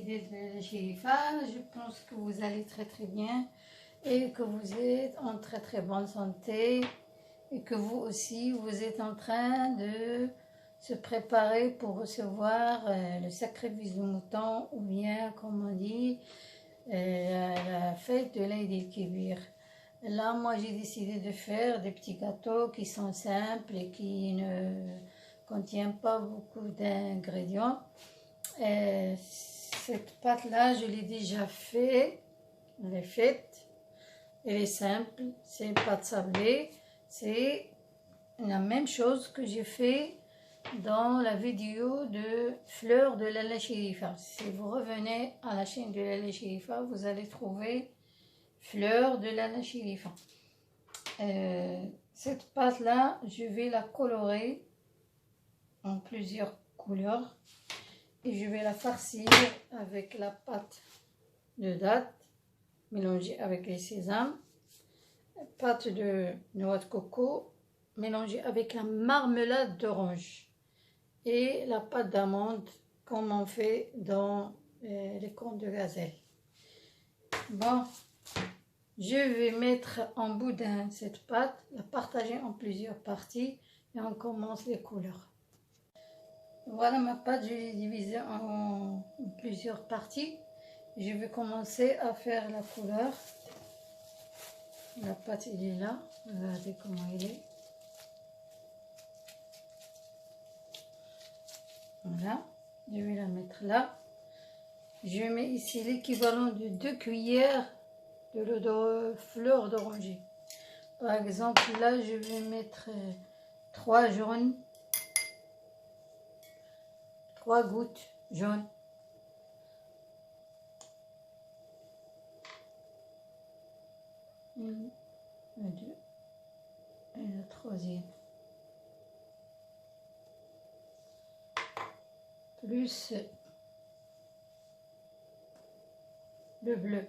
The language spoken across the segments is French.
idée de la Shérifa. Je pense que vous allez très bien et que vous êtes en très bonne santé et que vous aussi vous êtes en train de se préparer pour recevoir le sacrifice du mouton ou bien comme on dit la fête de l'Aïd el-Kébir. Là moi j'ai décidé de faire des petits gâteaux qui sont simples et qui ne contiennent pas beaucoup d'ingrédients. Cette pâte là je l'ai déjà fait, elle est faite, elle est simple, c'est une pâte sablée, c'est la même chose que j'ai fait dans la vidéo de fleurs de Lalla Shérifa. Si vous revenez à la chaîne de Lalla Shérifa, vous allez trouver fleurs de Lalla Shérifa. Cette pâte là je vais la colorer en plusieurs couleurs et je vais la farcir avec la pâte de date mélangée avec les sésames, pâte de noix de coco mélangée avec la marmelade d'orange et la pâte d'amande comme on fait dans les contes de gazelle. Bon, je vais mettre en boudin cette pâte, la partager en plusieurs parties et on commence les couleurs. Voilà ma pâte, je l'ai divisée en plusieurs parties. Je vais commencer à faire la couleur. La pâte elle est là, regardez comment elle est. Voilà, je vais la mettre là. Je mets ici l'équivalent de 2 cuillères de l'eau de fleur d'oranger. Par exemple, là, je vais mettre 3 jaunes, 3 gouttes jaunes. Une, deux, et la troisième. Plus le bleu.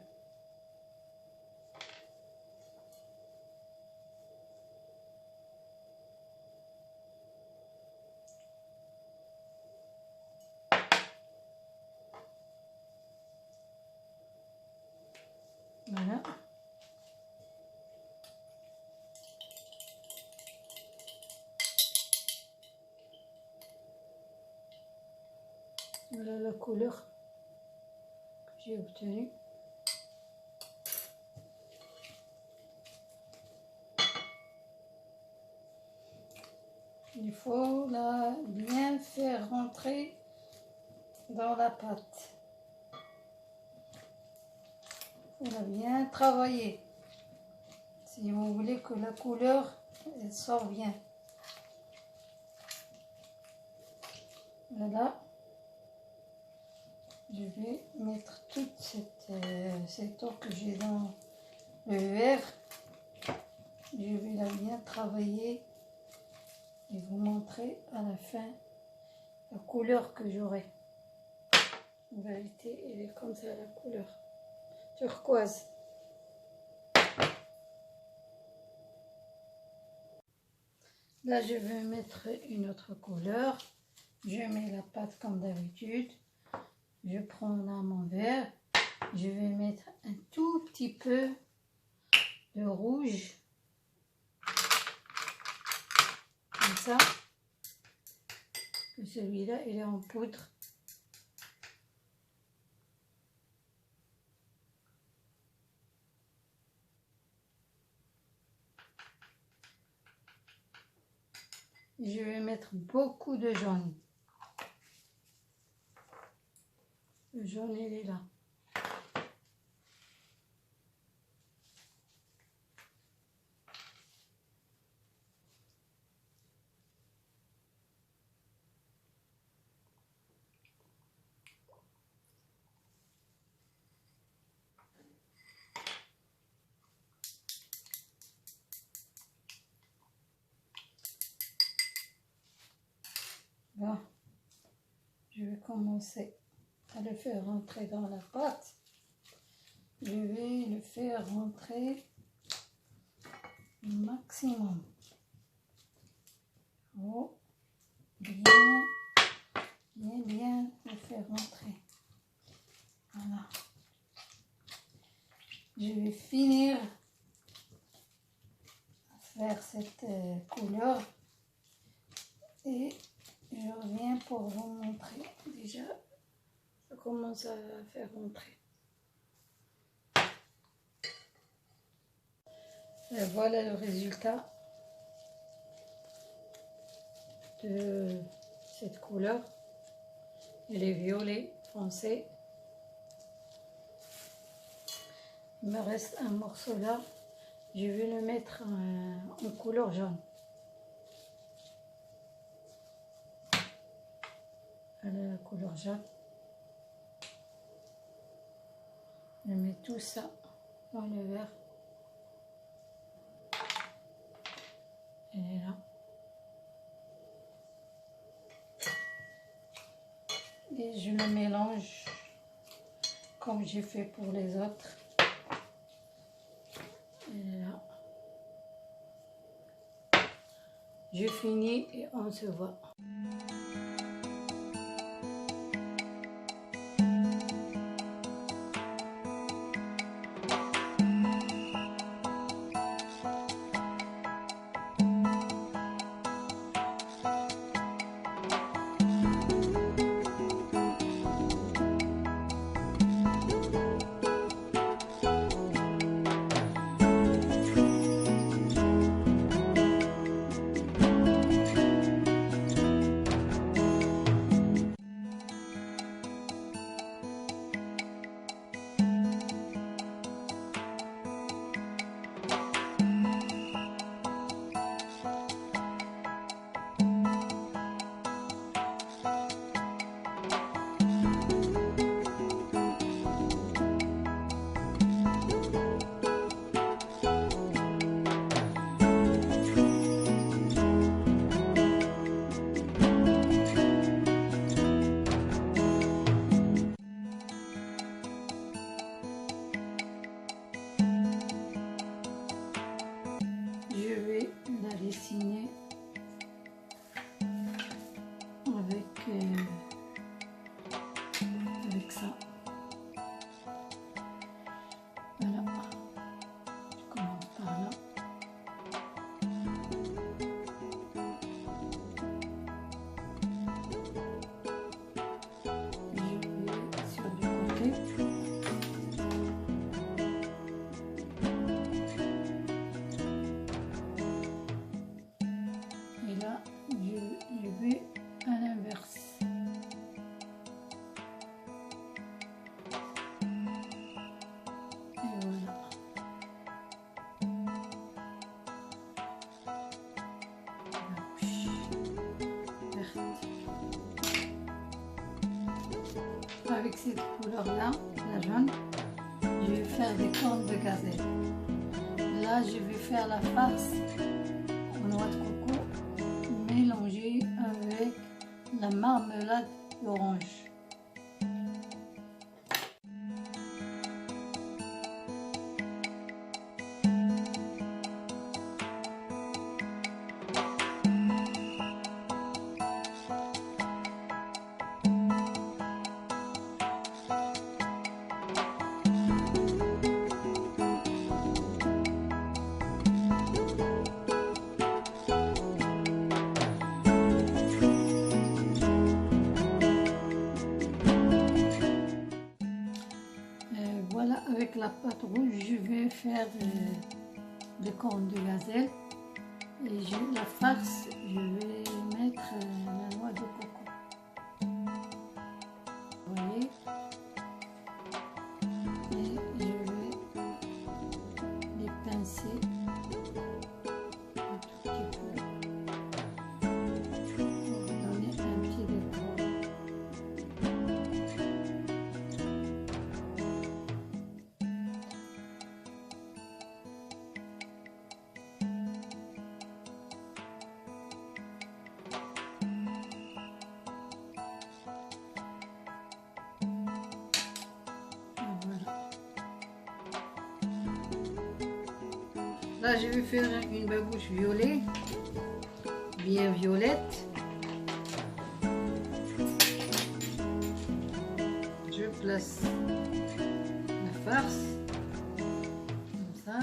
Voilà. Voilà la couleur que j'ai obtenue. Il faut la bien faire rentrer dans la pâte. Il faut la bien travailler si vous voulez que la couleur elle sort bien. Voilà. Je vais mettre toute cette eau que j'ai dans le verre. Je vais la bien travailler et vous montrer à la fin la couleur que j'aurai. En vérité, elle est comme ça la couleur turquoise. Là, je vais mettre une autre couleur. Je mets la pâte comme d'habitude. Je prends là mon verre. Je vais mettre un tout petit peu de rouge. Comme ça. Celui-là, il est en poudre. Je vais mettre beaucoup de jaune. Le jaune, il est là. Bon, je vais commencer à le faire rentrer dans la pâte. Je vais le faire rentrer au maximum. Oh, bien le faire rentrer. Voilà. Je vais finir à faire cette couleur et je reviens pour vous montrer. Déjà, ça commence à faire rentrer. Et voilà le résultat de cette couleur. Elle est violet foncé. Il me reste un morceau là. Je vais le mettre en couleur jaune. Voilà la couleur jaune. Je mets tout ça dans le verre. Elle est là. Et je le mélange comme j'ai fait pour les autres. Elle est là. Je finis et on se voit. Dessiner avec ça. Voilà, je commence par là. Je vais sur le côté. Et là, je vais à l'inverse. Et voilà. La couche verte. Avec cette couleur-là, la jaune, je vais faire des cornes de gazelle. Là, je vais faire la farce aux noix de coco mélangée avec la marmelade d'orange. Voilà, avec la pâte rouge, je vais faire des cornes de gazelle. Et la farce, je vais mettre la noix de coco. Vous voyez? Et je vais les pincer un tout petit peu pour donner un petit décor. Là, je vais faire une babouche violet, bien violette. Je place place la farce, comme ça,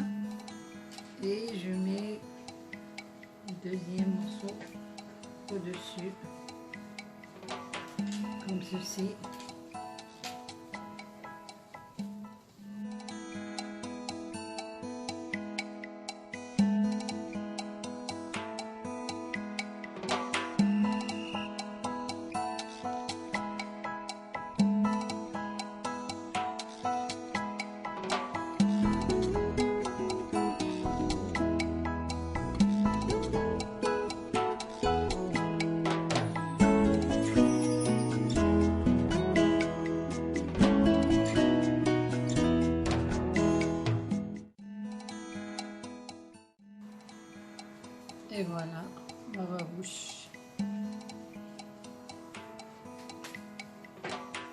et je mets le deuxième morceau au-dessus, comme ceci. Et voilà, ma babouche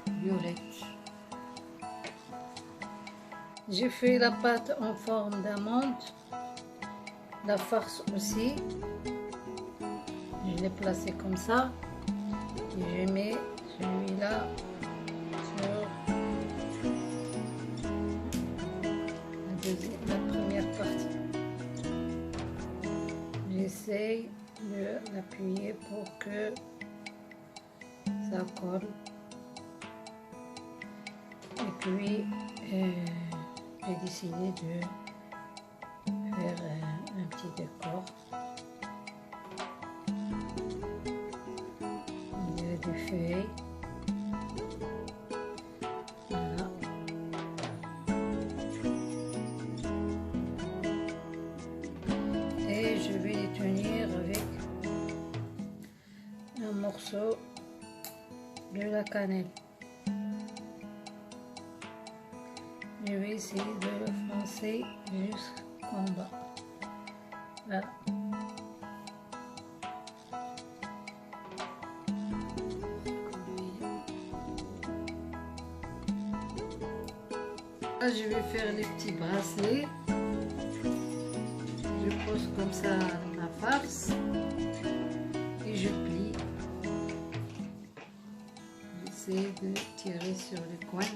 violette. J'ai fait la pâte en forme d'amande, la farce aussi. Je l'ai placée comme ça. Et je mets celui-là sur la première partie. J'essaye de l'appuyer pour que ça colle. Et puis j'ai décidé de faire un petit décor. Il y a des feuilles. Voilà. Et je vais les tenir avec un morceau de la cannelle. Je vais essayer de le froncer jusqu'en bas. Voilà. Là, je vais faire les petits bracelets. Je pose comme ça ma farce et je plie. J'essaie de tirer sur les coins.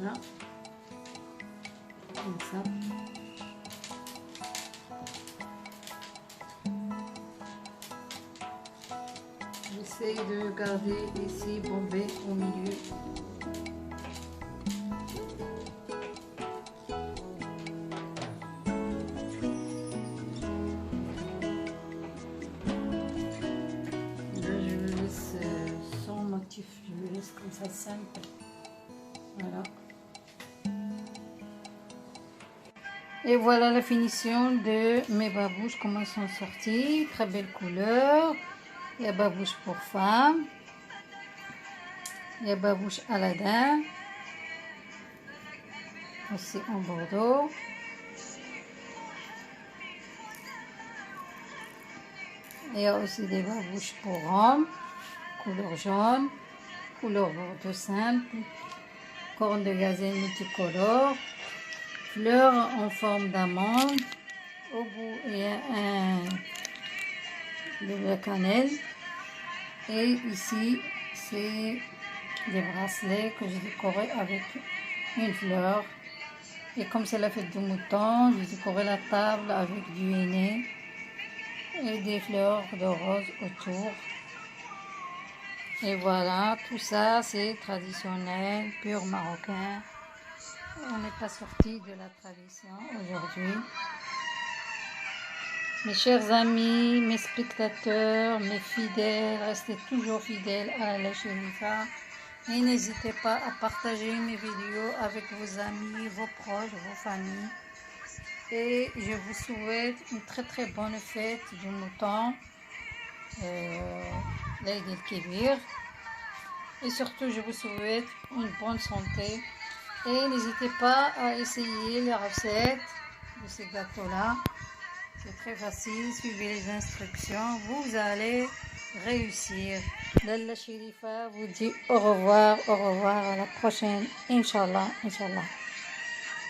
Voilà, comme ça. J'essaie de garder ici bombé au milieu. Là, je le laisse sans motif, je le laisse comme ça simple. Voilà. Et voilà la finition de mes babouches, comment elles sont sorties. Très belle couleur. Il y a babouche pour femme. Il y a babouche Aladin. Aussi en bordeaux. Il y a aussi des babouches pour hommes. Couleur jaune. Couleur bordeaux simple. Corne de gazelle multicolore. Fleurs en forme d'amande. Au bout, il y a de la cannelle. Et ici, c'est des bracelets que j'ai décorés avec une fleur. Et comme c'est la fête du mouton, j'ai décoré la table avec du henné et des fleurs de rose autour. Et voilà, tout ça, c'est traditionnel, pur marocain. On n'est pas sorti de la tradition aujourd'hui. Mes chers amis, mes spectateurs, mes fidèles, restez toujours fidèles à la Chérifa. Et n'hésitez pas à partager mes vidéos avec vos amis, vos proches, vos familles. Et je vous souhaite une très bonne fête du mouton, l'Aïd el-Kébir. Et surtout, je vous souhaite une bonne santé. Et n'hésitez pas à essayer les recettes de ces gâteaux-là. C'est très facile, suivez les instructions, vous allez réussir. Lalla Chérifa vous dit au revoir, à la prochaine, Inch'Allah, Inch'Allah.